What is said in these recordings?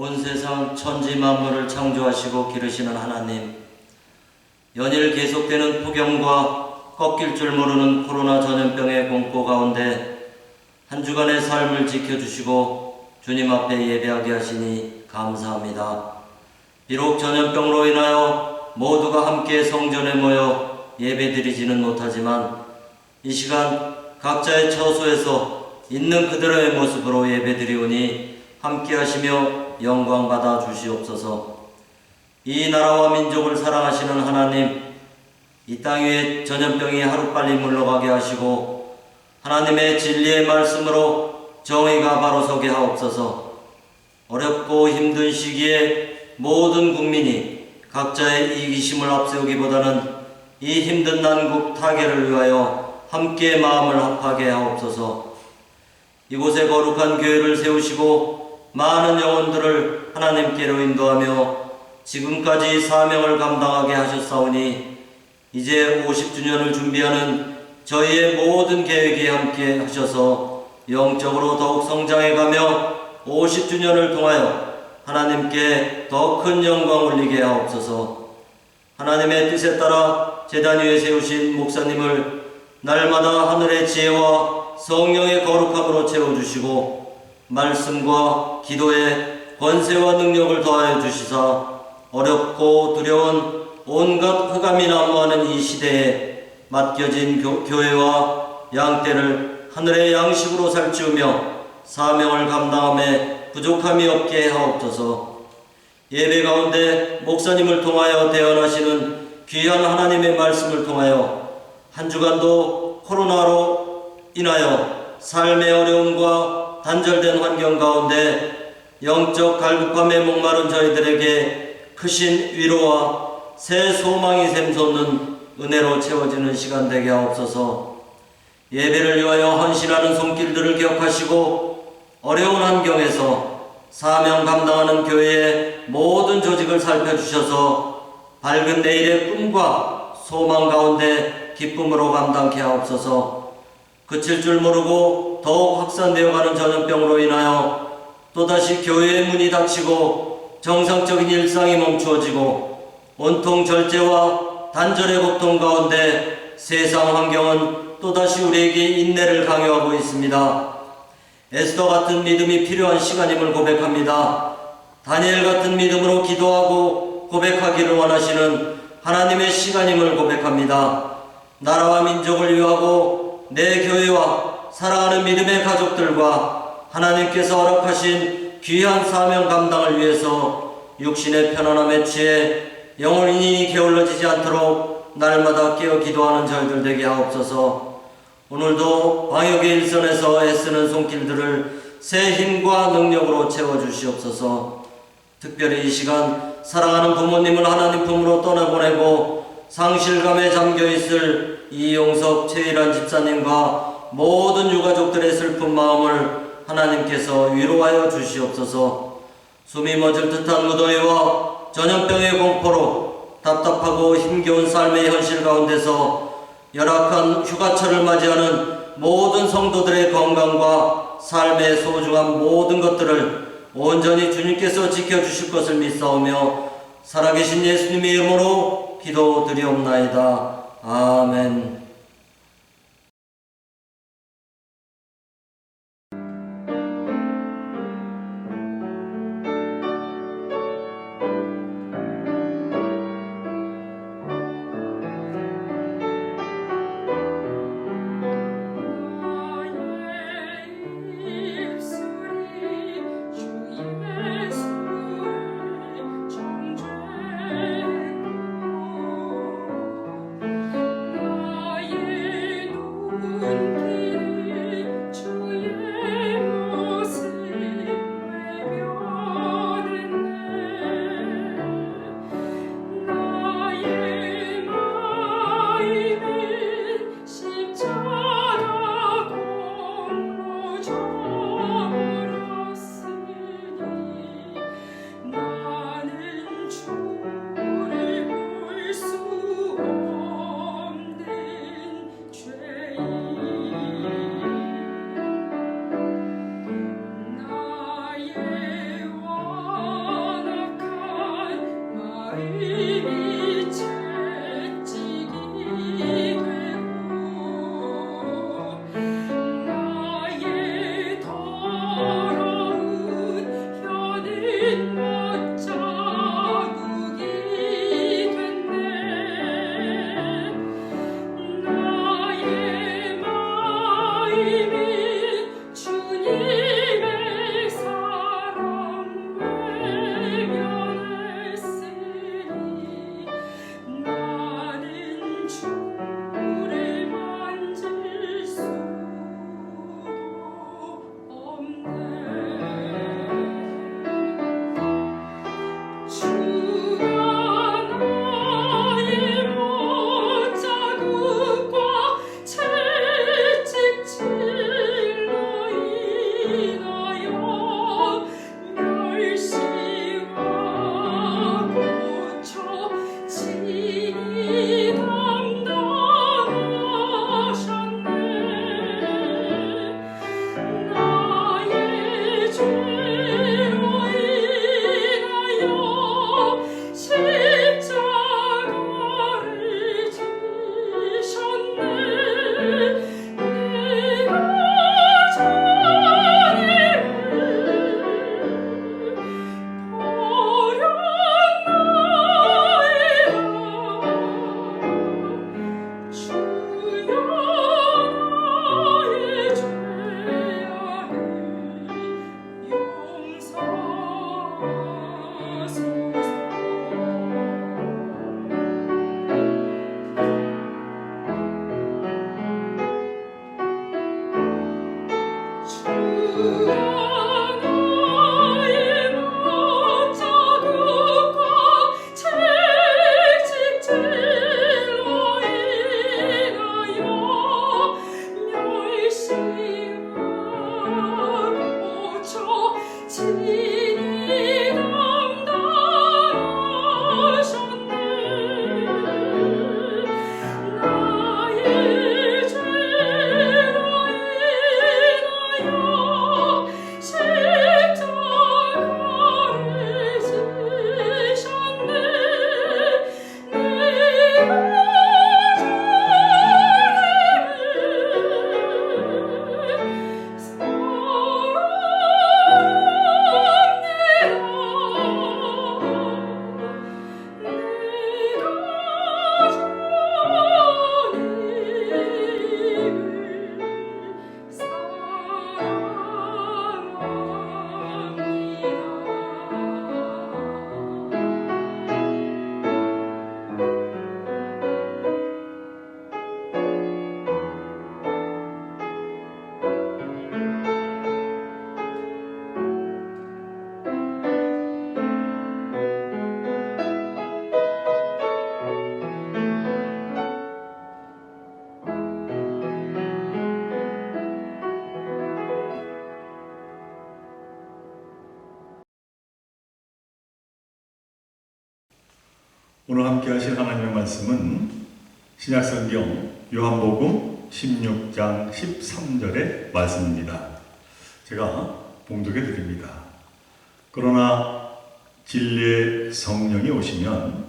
온 세상 천지 만물을 창조하시고 기르시는 하나님, 연일 계속되는 폭염과 꺾일 줄 모르는 코로나 전염병의 공포 가운데 한 주간의 삶을 지켜주시고 주님 앞에 예배하게 하시니 감사합니다. 비록 전염병으로 인하여 모두가 함께 성전에 모여 예배드리지는 못하지만 이 시간 각자의 처소에서 있는 그대로의 모습으로 예배드리오니 함께 하시며 영광 받아 주시옵소서. 이 나라와 민족을 사랑하시는 하나님, 이 땅 위에 전염병이 하루빨리 물러가게 하시고 하나님의 진리의 말씀으로 정의가 바로 서게 하옵소서. 어렵고 힘든 시기에 모든 국민이 각자의 이기심을 앞세우기보다는 이 힘든 난국 타개를 위하여 함께 마음을 합하게 하옵소서. 이곳에 거룩한 교회를 세우시고 많은 영혼들을 하나님께로 인도하며 지금까지 사명을 감당하게 하셨사오니 이제 50주년을 준비하는 저희의 모든 계획에 함께 하셔서 영적으로 더욱 성장해가며 50주년을 통하여 하나님께 더 큰 영광 올리게 하옵소서. 하나님의 뜻에 따라 제단 위에 세우신 목사님을 날마다 하늘의 지혜와 성령의 거룩함으로 채워주시고 말씀과 기도에 권세와 능력을 더하여 주시사 어렵고 두려운 온갖 흑암이 난무하는 이 시대에 맡겨진 교회와 양떼를 하늘의 양식으로 살찌우며 사명을 감당함에 부족함이 없게 하옵소서. 예배 가운데 목사님을 통하여 대언하시는 귀한 하나님의 말씀을 통하여 한 주간도 코로나로 인하여 삶의 어려움과 단절된 환경 가운데 영적 갈급함에 목마른 저희들에게 크신 위로와 새 소망이 샘솟는 은혜로 채워지는 시간 되게 하옵소서. 예배를 위하여 헌신하는 손길들을 기억하시고 어려운 환경에서 사명 감당하는 교회의 모든 조직을 살펴주셔서 밝은 내일의 꿈과 소망 가운데 기쁨으로 감당케 하옵소서. 그칠 줄 모르고 더욱 확산되어가는 전염병으로 인하여 또다시 교회의 문이 닫히고 정상적인 일상이 멈추어지고 온통 절제와 단절의 고통 가운데 세상 환경은 또다시 우리에게 인내를 강요하고 있습니다. 에스더 같은 믿음이 필요한 시간임을 고백합니다. 다니엘 같은 믿음으로 기도하고 고백하기를 원하시는 하나님의 시간임을 고백합니다. 나라와 민족을 위하고 내 교회와 사랑하는 믿음의 가족들과 하나님께서 허락하신 귀한 사명 감당을 위해서 육신의 편안함에 취해 영혼이 게을러지지 않도록 날마다 깨어 기도하는 저희들 되게 하옵소서. 오늘도 방역의 일선에서 애쓰는 손길들을 새 힘과 능력으로 채워주시옵소서. 특별히 이 시간 사랑하는 부모님을 하나님 품으로 떠나보내고 상실감에 잠겨있을 이용석, 최일환 집사님과 모든 유가족들의 슬픈 마음을 하나님께서 위로하여 주시옵소서. 숨이 멎을 듯한 무더위와 전염병의 공포로 답답하고 힘겨운 삶의 현실 가운데서 열악한 휴가철을 맞이하는 모든 성도들의 건강과 삶의 소중한 모든 것들을 온전히 주님께서 지켜주실 것을 믿사오며 살아계신 예수님의 이름으로 기도드리옵나이다. 아멘. 정죄 오늘 함께 하실 하나님의 말씀은 신약성경 요한복음 16장 13절의 말씀입니다. 제가 봉독해 드립니다. 그러나 진리의 성령이 오시면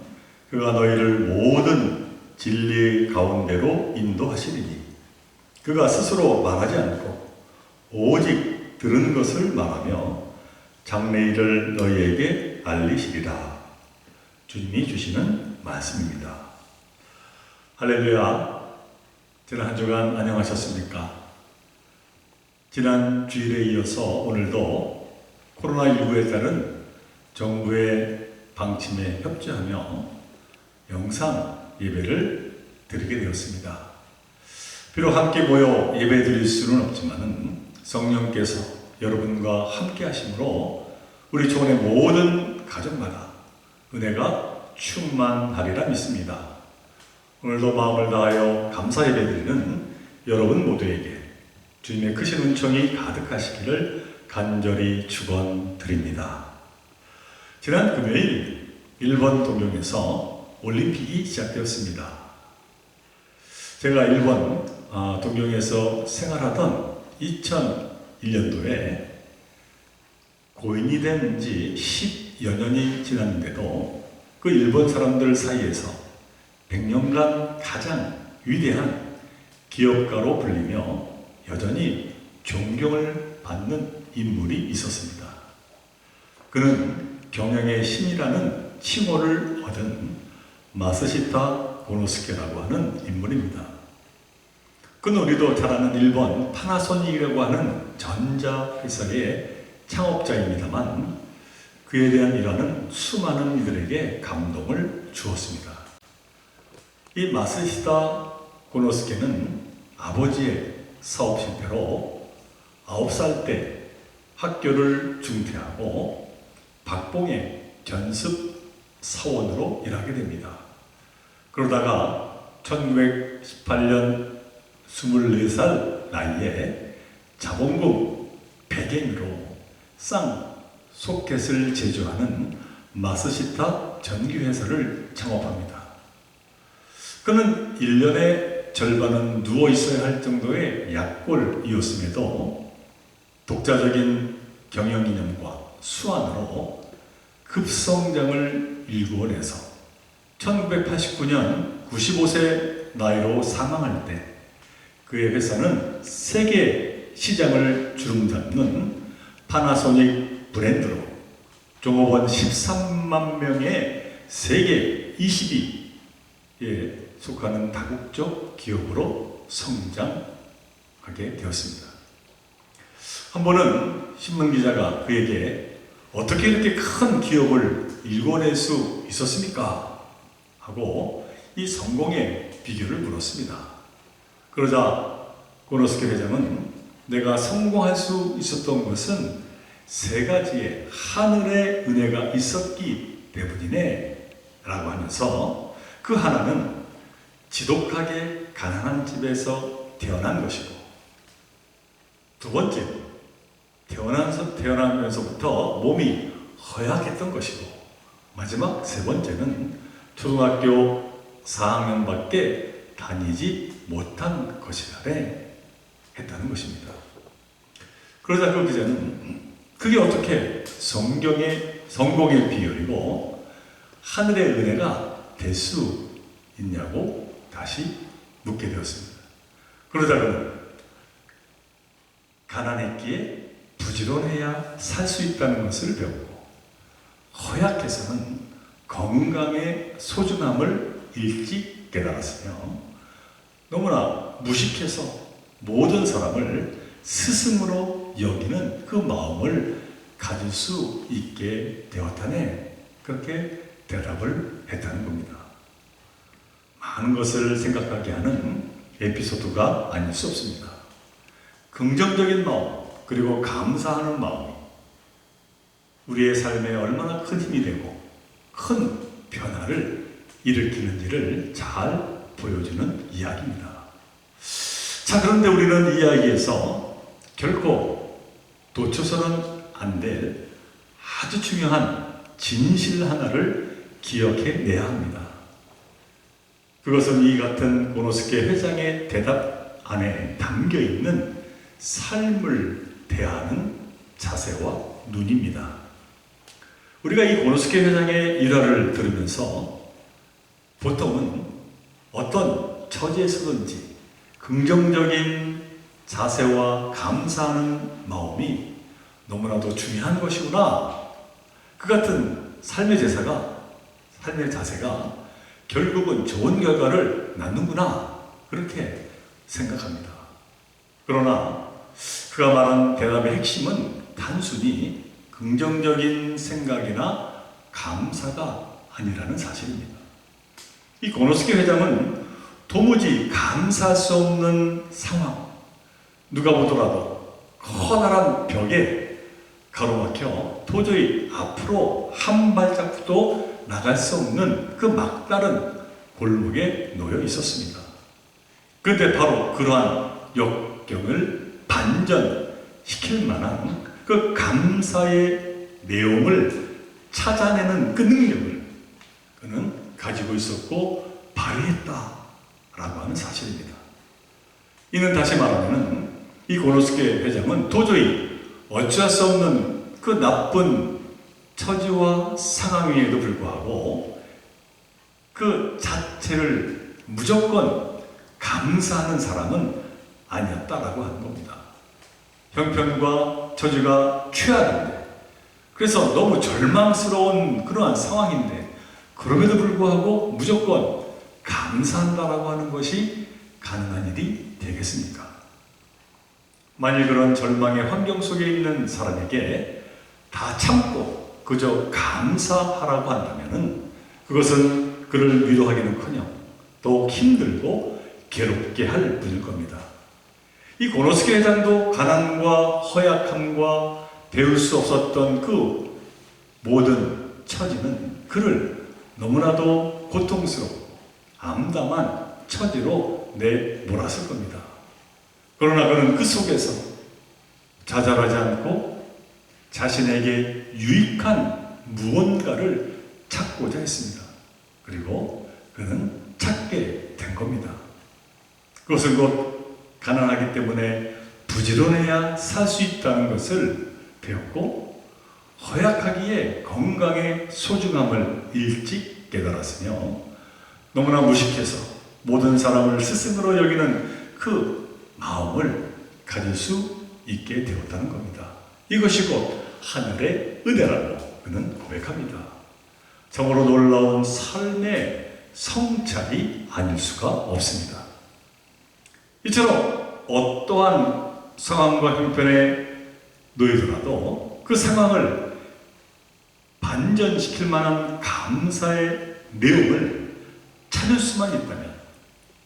그가 너희를 모든 진리 가운데로 인도하시리니 그가 스스로 말하지 않고 오직 들은 것을 말하며 장래일을 너희에게 알리시리라. 주님이 주시는 말씀입니다. 할렐루야. 지난 한 주간 안녕하셨습니까? 지난 주일에 이어서 오늘도 코로나19에 따른 정부의 방침에 협조하며 영상 예배를 드리게 되었습니다. 비록 함께 모여 예배 드릴 수는 없지만 성령께서 여러분과 함께 하심으로 우리 교원의 모든 가정마다 은혜가 충만하리라 믿습니다. 오늘도 마음을 다하여 감사 예배 드리는 여러분 모두에게 주님의 크신 은총이 가득하시기를 간절히 축원드립니다. 지난 금요일 일본 동경에서 올림픽이 시작되었습니다. 제가 일본 동경에서 생활하던 2001년도에 고인이 된 지 10여 년이 지났는데도 그 일본 사람들 사이에서 100년간 가장 위대한 기업가로 불리며 여전히 존경을 받는 인물이 있었습니다. 그는 경영의 신이라는 칭호를 얻은 마스시타 고노스케라고 하는 인물입니다. 그는 우리도 잘 아는 일본 파나소닉이라고 하는 전자회사의 창업자입니다만 그에 대한 일화는 수많은 이들에게 감동을 주었습니다. 이 마스시타 고노스케는 아버지의 사업 실패로 9살 때 학교를 중퇴하고 박봉의 견습 사원으로 일하게 됩니다. 그러다가 1918년 24살 나이에 자본금 100엔으로 쌍 소켓을 제조하는 마스시타 전기회사를 창업합니다. 그는 1년의 절반은 누워 있어야 할 정도의 약골이었음에도 독자적인 경영 이념과 수완으로 급성장을 일구어내서 1989년 95세 나이로 사망할 때 그의 회사는 세계 시장을 주름잡는 파나소닉 브랜드로 종업원 13만 명의 세계 20위에 속하는 다국적 기업으로 성장하게 되었습니다. 한 번은 신문기자가 그에게 어떻게 이렇게 큰 기업을 일궈낼 수 있었습니까? 하고 이 성공의 비결을 물었습니다. 그러자 고노스케 회장은 내가 성공할 수 있었던 것은 세 가지의 하늘의 은혜가 있었기 때문이네 라고 하면서 그 하나는 지독하게 가난한 집에서 태어난 것이고 두 번째 태어나면서부터 몸이 허약했던 것이고 마지막 세 번째는 초등학교 4학년밖에 다니지 못한 것이라네 했다는 것입니다. 그러자 그 기자는 그게 어떻게 성공의 비결이고 하늘의 은혜가 될 수 있냐고 다시 묻게 되었습니다. 그러자 그는 가난했기에 부지런해야 살 수 있다는 것을 배웠고 허약해서는 건강의 소중함을 일찍 깨달았으며 너무나 무식해서 모든 사람을 스승으로 여기는 그 마음을 가질 수 있게 되었다네. 그렇게 대답을 했다는 겁니다. 많은 것을 생각하게 하는 에피소드가 아닐 수 없습니다. 긍정적인 마음 그리고 감사하는 마음이 우리의 삶에 얼마나 큰 힘이 되고 큰 변화를 일으키는지를 잘 보여주는 이야기입니다. 자, 그런데 우리는 이 이야기에서 결코 놓쳐서는 안 될 아주 중요한 진실 하나를 기억해내야 합니다. 그것은 이 같은 고노스케 회장의 대답 안에 담겨 있는 삶을 대하는 자세와 눈입니다. 우리가 이 고노스케 회장의 일화를 들으면서 보통은 어떤 처지에서든지 긍정적인 자세와 감사하는 마음이 너무나도 중요한 것이구나. 그 같은 삶의 자세가 결국은 좋은 결과를 낳는구나. 그렇게 생각합니다. 그러나 그가 말한 대답의 핵심은 단순히 긍정적인 생각이나 감사가 아니라는 사실입니다. 이 고노스케 회장은 도무지 감사할 수 없는 상황, 누가 보더라도 커다란 벽에 가로막혀 도저히 앞으로 한 발짝도 나갈 수 없는 그 막다른 골목에 놓여 있었습니다. 그런데 바로 그러한 역경을 반전시킬 만한 그 감사의 내용을 찾아내는 그 능력을 그는 가지고 있었고 발휘했다라고 하는 사실입니다. 이는 다시 말하면 이 고노스케 회장은 도저히 어찌할 수 없는 그 나쁜 처지와 상황임에도 불구하고 그 자체를 무조건 감사하는 사람은 아니었다라고 하는 겁니다. 형편과 처지가 최악인데, 그래서 너무 절망스러운 그러한 상황인데 그럼에도 불구하고 무조건 감사한다라고 하는 것이 가능한 일이 되겠습니까? 만일 그런 절망의 환경 속에 있는 사람에게 다 참고 그저 감사하라고 한다면 그것은 그를 위로하기는커녕 더욱 힘들고 괴롭게 할 뿐일 겁니다. 이 고노스케 회장도 가난과 허약함과 배울 수 없었던 그 모든 처지는 그를 너무나도 고통스럽고 암담한 처지로 내몰았을 겁니다. 그러나 그는 그 속에서 좌절하지 않고 자신에게 유익한 무언가를 찾고자 했습니다. 그리고 그는 찾게 된 겁니다. 그것은 곧 가난하기 때문에 부지런해야 살 수 있다는 것을 배웠고, 허약하기에 건강의 소중함을 일찍 깨달았으며, 너무나 무식해서 모든 사람을 스승으로 여기는 그 마음을 가질 수 있게 되었다는 겁니다. 이것이 곧 하늘의 은혜라고 그는 고백합니다. 정말로 놀라운 삶의 성찰이 아닐 수가 없습니다. 이처럼 어떠한 상황과 형편에 놓이더라도 그 상황을 반전시킬 만한 감사의 내용을 찾을 수만 있다면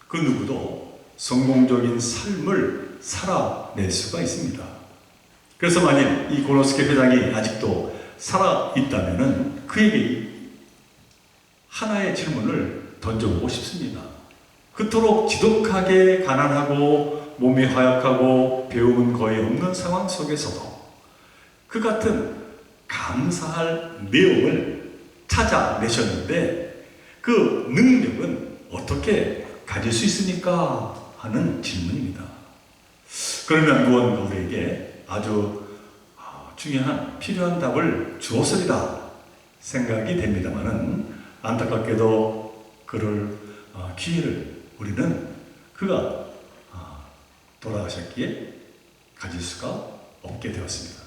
그 누구도 성공적인 삶을 살아낼 수가 있습니다. 그래서 만일 이 고노스케 회장이 아직도 살아있다면 그에게 하나의 질문을 던져보고 싶습니다. 그토록 지독하게 가난하고 몸이 허약하고 배움은 거의 없는 상황 속에서도 그 같은 감사할 내용을 찾아내셨는데 그 능력은 어떻게 가질 수 있습니까? 하는 질문입니다. 그러면 무언가 우리에게 아주 중요한 필요한 답을 주었으리라 생각이 됩니다만은 안타깝게도 그럴 기회를 우리는 그가 돌아가셨기에 가질 수가 없게 되었습니다.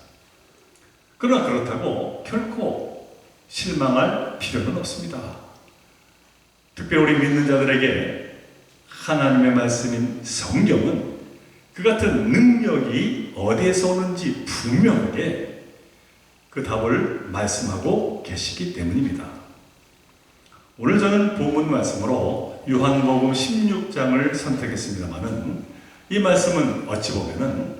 그러나 그렇다고 결코 실망할 필요는 없습니다. 특별히 우리 믿는 자들에게 하나님의 말씀인 성경은 그 같은 능력이 어디에서 오는지 분명하게 그 답을 말씀하고 계시기 때문입니다. 오늘 저는 본문 말씀으로 요한복음 16장을 선택했습니다마는 이 말씀은 어찌 보면은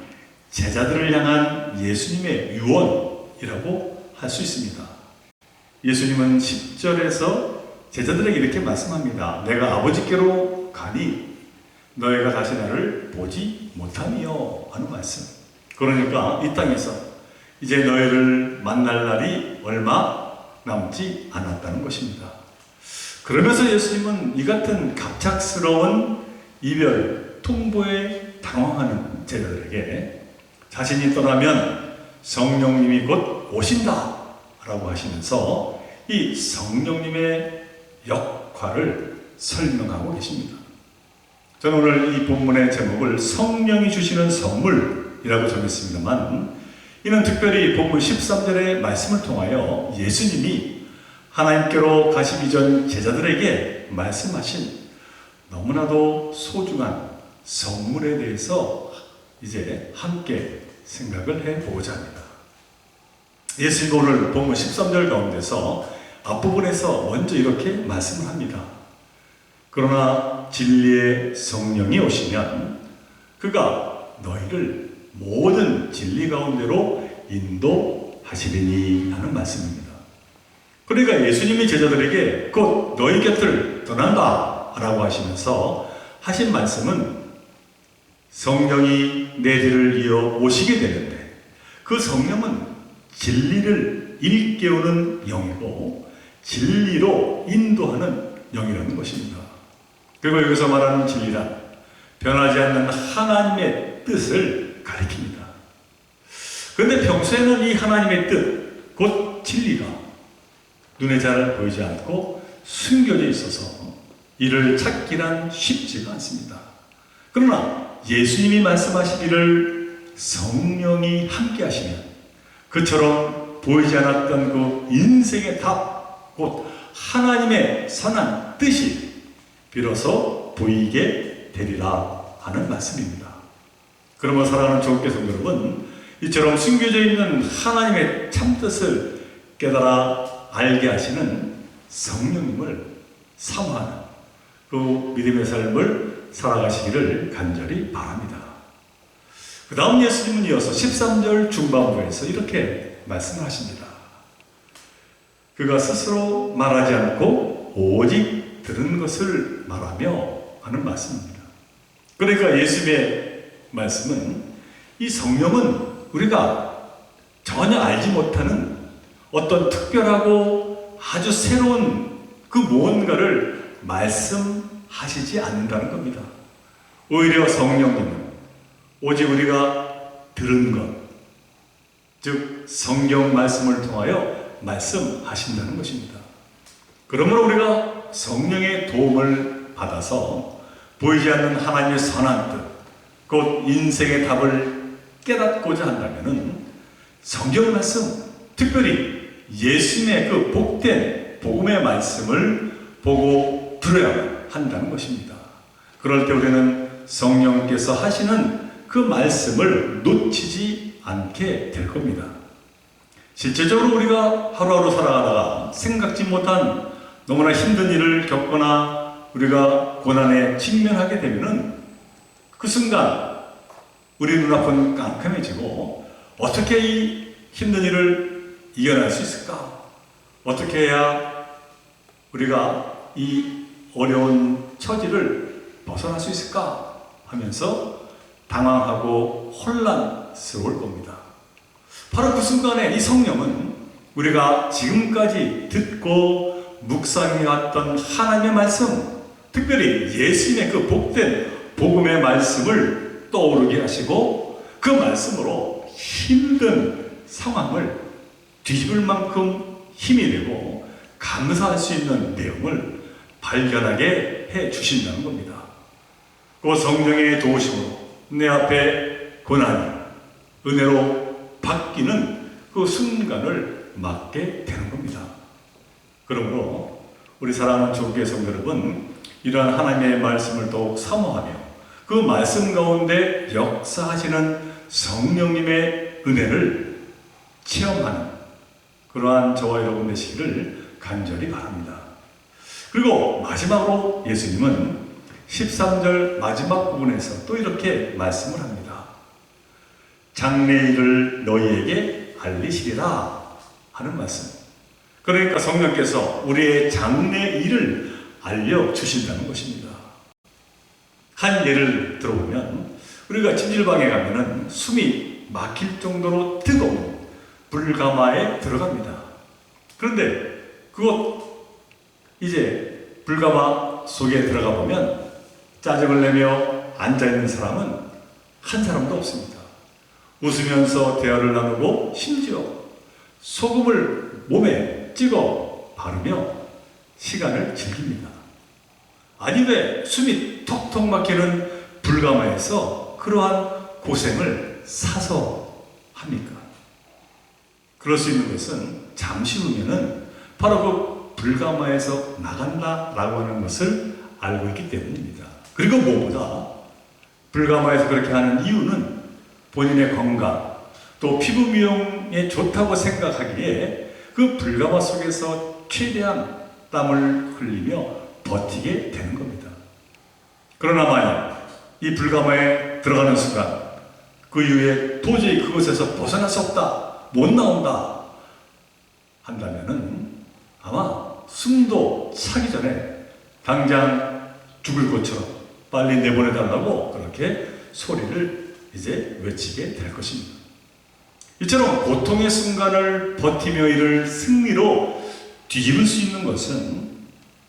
제자들을 향한 예수님의 유언이라고 할 수 있습니다. 예수님은 10절에서 제자들에게 이렇게 말씀합니다. 내가 아버지께로 가니 너희가 다시 나를 보지 못하니요 하는 말씀. 그러니까 이 땅에서 이제 너희를 만날 날이 얼마 남지 않았다는 것입니다. 그러면서 예수님은 이 같은 갑작스러운 이별 통보에 당황하는 제자들에게 자신이 떠나면 성령님이 곧 오신다 라고 하시면서 이 성령님의 역할을 설명하고 계십니다. 저는 오늘 이 본문의 제목을 성령이 주시는 선물이라고 정했습니다만, 이는 특별히 본문 13절의 말씀을 통하여 예수님이 하나님께로 가시기 전 제자들에게 말씀하신 너무나도 소중한 선물에 대해서 이제 함께 생각을 해보고자 합니다. 예수님 오늘 본문 13절 가운데서 앞부분에서 먼저 이렇게 말씀을 합니다. 그러나 진리의 성령이 오시면 그가 너희를 모든 진리 가운데로 인도하시리니 하는 말씀입니다. 그러니까 예수님이 제자들에게 곧 너희 곁을 떠난다 라고 하시면서 하신 말씀은 성령이 내 뒤를 이어 오시게 되는데, 그 성령은 진리를 일깨우는 영이고 진리로 인도하는 영이라는 것입니다. 그리고 여기서 말하는 진리란 변하지 않는 하나님의 뜻을 가리킵니다. 그런데 평소에는 이 하나님의 뜻, 곧 진리가 눈에 잘 보이지 않고 숨겨져 있어서 이를 찾기란 쉽지가 않습니다. 그러나 예수님이 말씀하시기를 성령이 함께 하시면 그처럼 보이지 않았던 그 인생의 답, 곧 하나님의 선한 뜻이 비로소 보이게 되리라 하는 말씀입니다. 그러면 사랑하는 조국교 성도 여러분, 이처럼 숨겨져 있는 하나님의 참뜻을 깨달아 알게 하시는 성령님을 사모하는 그 믿음의 삶을 살아가시기를 간절히 바랍니다. 그 다음 예수님은 이어서 13절 중반부에서 이렇게 말씀을 하십니다. 그가 스스로 말하지 않고 오직 들은 것을 말하며 하는 말씀입니다. 그러니까 예수님의 말씀은 이 성령은 우리가 전혀 알지 못하는 어떤 특별하고 아주 새로운 그 무언가를 말씀하시지 않는다는 겁니다. 오히려 성령님은 오직 우리가 들은 것, 즉 성경 말씀을 통하여 말씀하신다는 것입니다. 그러므로 우리가 성령의 도움을 받아서 보이지 않는 하나님의 선한 뜻, 곧 인생의 답을 깨닫고자 한다면 성경 말씀, 특별히 예수님의 그 복된 복음의 말씀을 보고 들어야 한다는 것입니다. 그럴 때 우리는 성령께서 하시는 그 말씀을 놓치지 않게 될 겁니다. 실제적으로 우리가 하루하루 살아가다가 생각지 못한 너무나 힘든 일을 겪거나 우리가 고난에 직면하게 되면은 그 순간 우리 눈앞은 깜깜해지고 어떻게 이 힘든 일을 이겨낼 수 있을까? 어떻게 해야 우리가 이 어려운 처지를 벗어날 수 있을까? 하면서 당황하고 혼란스러울 겁니다. 바로 그 순간에 이 성령은 우리가 지금까지 듣고 묵상해왔던 하나님의 말씀, 특별히 예수님의 그 복된 복음의 말씀을 떠오르게 하시고 그 말씀으로 힘든 상황을 뒤집을 만큼 힘이 되고 감사할 수 있는 내용을 발견하게 해 주신다는 겁니다. 그 성령의 도우심으로 내 앞에 고난이 은혜로 바뀌는 그 순간을 맞게 되는 겁니다. 그러므로 우리 사랑하는 조국의 성도 여러분, 이러한 하나님의 말씀을 더욱 사모하며 그 말씀 가운데 역사하시는 성령님의 은혜를 체험하는 그러한 저와 여러분 되시기를 간절히 바랍니다. 그리고 마지막으로 예수님은 13절 마지막 부분에서 또 이렇게 말씀을 합니다. 장래일을 너희에게 알리시리라 하는 말씀. 그러니까 성령께서 우리의 장래일을 알려주신다는 것입니다. 한 예를 들어보면 우리가 찜질방에 가면은 숨이 막힐 정도로 뜨거운 불가마에 들어갑니다. 그런데 그것 이제 불가마 속에 들어가 보면 짜증을 내며 앉아있는 사람은 한 사람도 없습니다. 웃으면서 대화를 나누고 심지어 소금을 몸에 찍어 바르며 시간을 즐깁니다. 아니 왜 숨이 턱턱 막히는 불가마에서 그러한 고생을 사서 합니까? 그럴 수 있는 것은 잠시 후면은 바로 그 불가마에서 나간다라고 하는 것을 알고 있기 때문입니다. 그리고 무엇보다 불가마에서 그렇게 하는 이유는 본인의 건강 또 피부 미용에 좋다고 생각하기에 그 불가마 속에서 최대한 땀을 흘리며 버티게 되는 겁니다. 그러나 만약 이 불가마에 들어가는 순간 그 이후에 도저히 그곳에서 벗어날 수 없다, 못 나온다 한다면은 아마 숨도 차기 전에 당장 죽을 것처럼 빨리 내보내달라고 그렇게 소리를 이제 외치게 될 것입니다. 이처럼 고통의 순간을 버티며 이를 승리로 뒤집을 수 있는 것은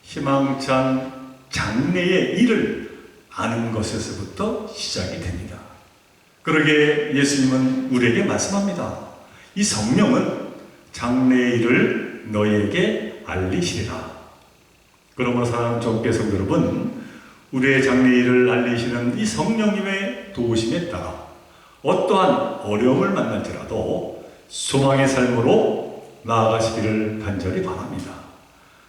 희망찬 장래의 일을 아는 것에서부터 시작이 됩니다. 그러게 예수님은 우리에게 말씀합니다. 이 성령은 장래의 일을 너희에게 알리시리라. 그러므로 사랑하는 종교 성도 여러분, 우리의 장래의 일을 알리시는 이 성령님의 도우심에 따라 어떠한 어려움을 만날지라도 소망의 삶으로 나아가시기를 간절히 바랍니다.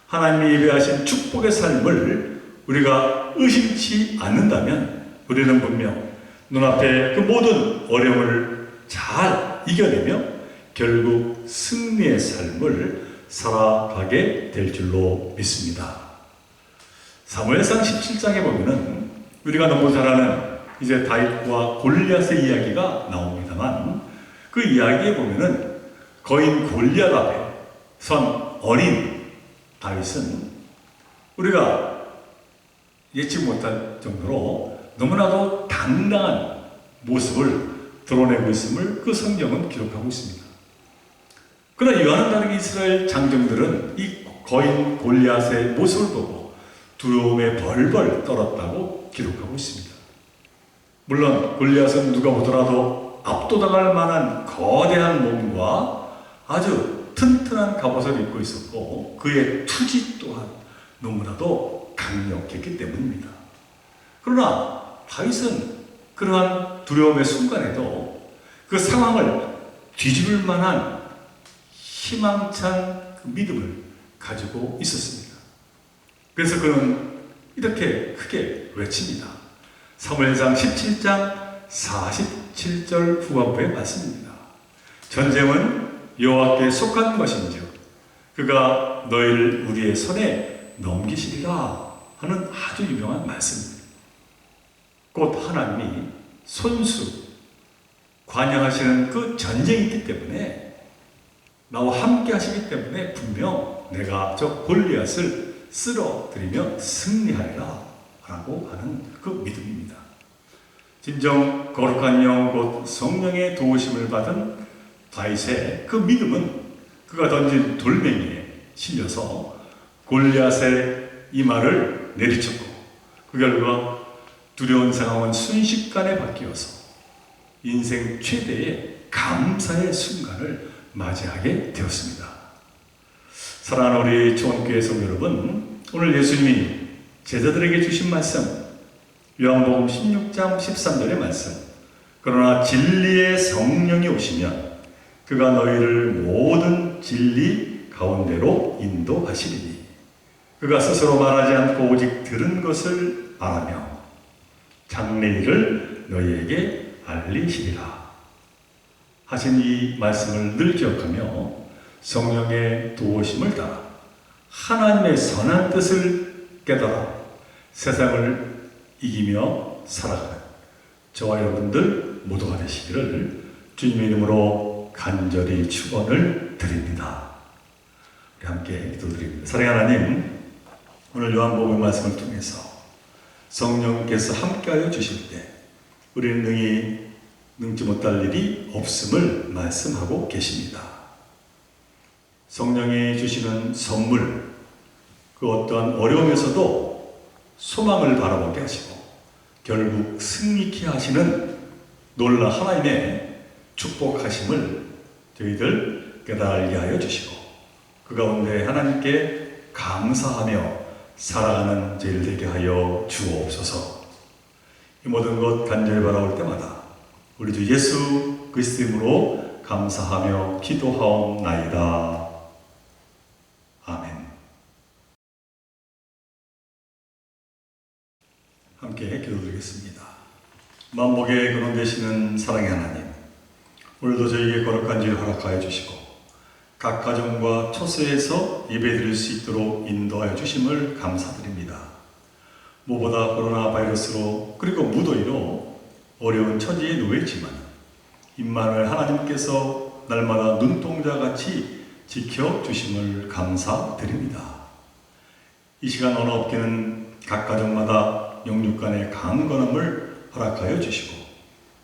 하나님이 예배하신 축복의 삶을 우리가 의심치 않는다면 우리는 분명 눈앞에 그 모든 어려움을 잘 이겨내며 결국 승리의 삶을 살아가게 될 줄로 믿습니다. 사무엘상 17장에 보면은 우리가 너무 잘 아는 이제 다윗과 골리앗의 이야기가 나옵니다만 그 이야기에 보면은 거인 골리앗 앞에 선 어린 다윗은 우리가 예측 못할 정도로 너무나도 당당한 모습을 드러내고 있음을 그 성경은 기록하고 있습니다. 그러나 이와는 다르게 이스라엘 장정들은 이 거인 골리앗의 모습을 보고 두려움에 벌벌 떨었다고 기록하고 있습니다. 물론 골리앗은 누가 보더라도 압도당할 만한 거대한 몸과 아주 튼튼한 갑옷을 입고 있었고 그의 투지 또한 너무나도 강력했기 때문입니다. 그러나 다윗은 그러한 두려움의 순간에도 그 상황을 뒤집을 만한 희망찬 그 믿음을 가지고 있었습니다. 그래서 그는 이렇게 크게 외칩니다. 사무엘상 17장 47절 후반부의 말씀입니다. 전쟁은 여호와께 속한 것인즉 그가 너희를 우리의 손에 넘기시리라 하는 아주 유명한 말씀입니다. 곧 하나님이 손수 관여하시는 그 전쟁이 있기 때문에 나와 함께 하시기 때문에 분명 내가 저 골리앗을 쓰러뜨리며 승리하리라 라고 하는 그 믿음입니다. 진정 거룩한 영 곧 성령의 도우심을 받은 다윗의 그 믿음은 그가 던진 돌멩이에 실려서 골리앗의 이마를 내리쳤고 그 결과 두려운 상황은 순식간에 바뀌어서 인생 최대의 감사의 순간을 맞이하게 되었습니다. 사랑하는 우리 초원교회 성도 여러분, 오늘 예수님이 제자들에게 주신 말씀 요한복음 16장 13절의 말씀 그러나 진리의 성령이 오시면 그가 너희를 모든 진리 가운데로 인도하시리니 그가 스스로 말하지 않고 오직 들은 것을 말하며 장래일을 너희에게 알리시리라 하신 이 말씀을 늘 기억하며 성령의 도우심을 따라 하나님의 선한 뜻을 깨달아 세상을 이기며 살아가는 저와 여러분들 모두가 되시기를 주님의 이름으로 간절히 축원을 드립니다. 우리 함께 기도드립니다. 사랑하는 하나님, 오늘 요한복음 말씀을 통해서 성령께서 함께하여 주실 때 우리는 능지 못할 일이 없음을 말씀하고 계십니다. 성령이 주시는 선물, 그 어떠한 어려움에서도 소망을 바라보게 하시고 결국 승리케 하시는 놀라 하나님의 축복하심을 저희들 깨달게 하여 주시고 그 가운데 하나님께 감사하며 살아가는 저희들 되게 하여 주옵소서. 이 모든 것 간절히 바라볼 때마다 우리 주 예수 그리스도 이름으로 감사하며 기도하옵나이다. 아멘. 함께 기도드리겠습니다. 만복의 근원 되시는 사랑의 하나님, 오늘도 저희에게 거룩한 길 허락하여 주시고 각 가정과 처소에서 예배드릴 수 있도록 인도하여 주심을 감사드립니다. 무엇보다 코로나 바이러스로 그리고 무더위로 어려운 처지에 놓여있지만 임마누엘 하나님께서 날마다 눈동자같이 지켜주심을 감사드립니다. 이 시간 어느 없기는 각 가정마다 영육간의 강건함을 허락하여 주시고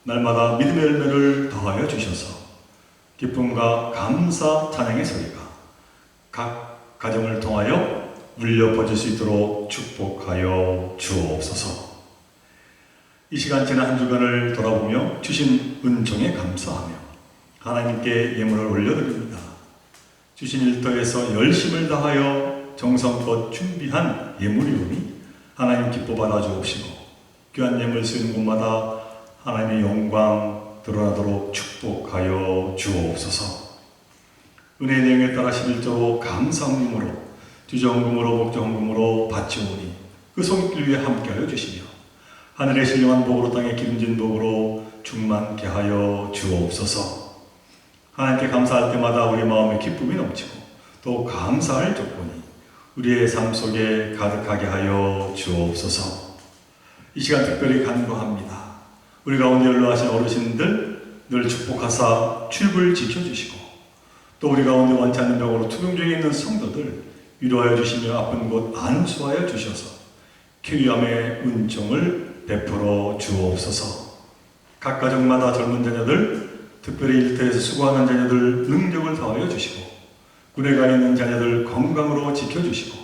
날마다 믿음의 열매를 더하여 주셔서 기쁨과 감사 찬양의 소리가 각 가정을 통하여 울려 퍼질 수 있도록 축복하여 주옵소서. 이 시간 지난 한 주간을 돌아보며 주신 은총에 감사하며 하나님께 예물을 올려드립니다. 주신 일터에서 열심을 다하여 정성껏 준비한 예물이오니 하나님 기뻐 받아 주옵시고 귀한 예물 쓰는 곳마다 하나님의 영광 드러나도록 축복하여 주옵소서. 은혜의 내용에 따라 11조로 감사헌금으로 주정금으로 목정금으로 바치오니 그 손길 위에 함께하여 주시며 하늘의 신령한 복으로 땅의 기름진 복으로 충만케 하여 주옵소서. 하나님께 감사할 때마다 우리 마음에 기쁨이 넘치고 또 감사할 조건이 우리의 삶 속에 가득하게 하여 주옵소서. 이 시간 특별히 간구합니다. 우리 가운데 연로하신 어르신들 늘 축복하사 출불 지켜주시고 또 우리 가운데 원치 않는 병으로 투병 중에 있는 성도들 위로하여 주시며 아픈 곳 안수하여 주셔서 쾌유함의 은총을 베풀어 주옵소서. 각 가정마다 젊은 자녀들 특별히 일터에서 수고하는 자녀들 능력을 더하여 주시고 군에 가 있는 자녀들 건강으로 지켜주시고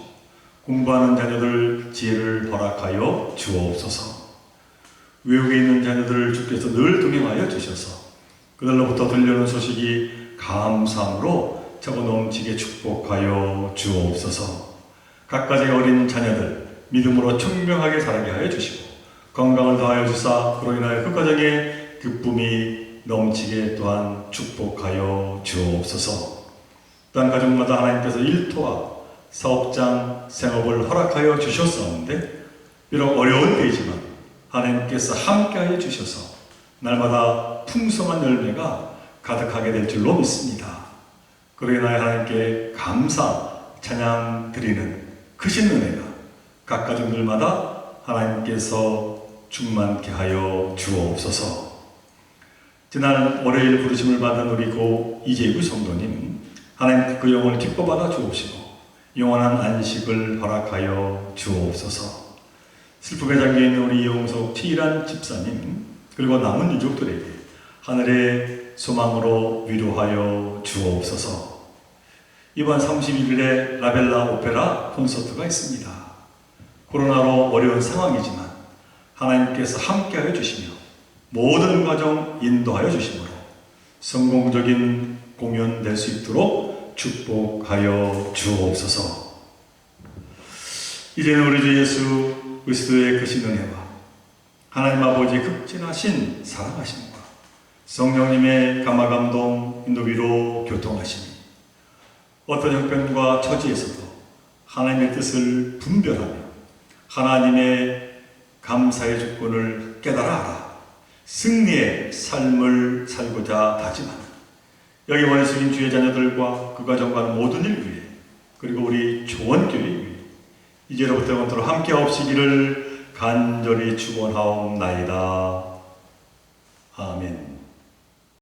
공부하는 자녀들 지혜를 허락하여 주옵소서. 외국에 있는 자녀들 주께서 늘 동행하여 주셔서 그들로부터 들려오는 소식이 감사함으로 차고 넘치게 축복하여 주옵소서. 각 가정의 어린 자녀들 믿음으로 청명하게 자라게 하여 주시고 건강을 더하여 주사 그로 인하여 그 가정에 기쁨이 넘치게 또한 축복하여 주옵소서. 또한 가정마다 하나님께서 일터와 사업장 생업을 허락하여 주셨었는데 비록 어려운 때이지만 하나님께서 함께하여 주셔서 날마다 풍성한 열매가 가득하게 될 줄로 믿습니다. 그로 인하여 하나님께 감사 찬양 드리는 크신 은혜가 각 가정들마다 하나님께서 충만케 하여 주옵소서. 지난 월요일 부르심을 받은 우리 고 이재구 성도님 하나님 그 영혼을 기뻐 받아 주옵시고 영원한 안식을 허락하여 주옵소서. 슬픔에 잠겨있는 우리 이용석 최일한 집사님 그리고 남은 유족들에게 하늘의 소망으로 위로하여 주옵소서. 이번 31일에 라벨라 오페라 콘서트가 있습니다. 코로나로 어려운 상황이지만 하나님께서 함께하여 주시며 모든 과정 인도하여 주심으로 성공적인 공연 될 수 있도록 축복하여 주옵소서. 이제는 우리 주 예수 그리스도의 크신 은혜와 하나님 아버지의 극진하신 사랑하심과 성령님의 감화감동 인도비로 교통하심이 어떤 형편과 처지에서도 하나님의 뜻을 분별하며 하나님의 감사의 주권을 깨달아 알아 승리의 삶을 살고자 다짐하는 여기 원에 숙인 주의 자녀들과 그 가정과 모든 일 위해 그리고 우리 조원교회 위해 이제로부터 영원토록 함께 하옵시기를 간절히 축원하옵나이다. 아멘.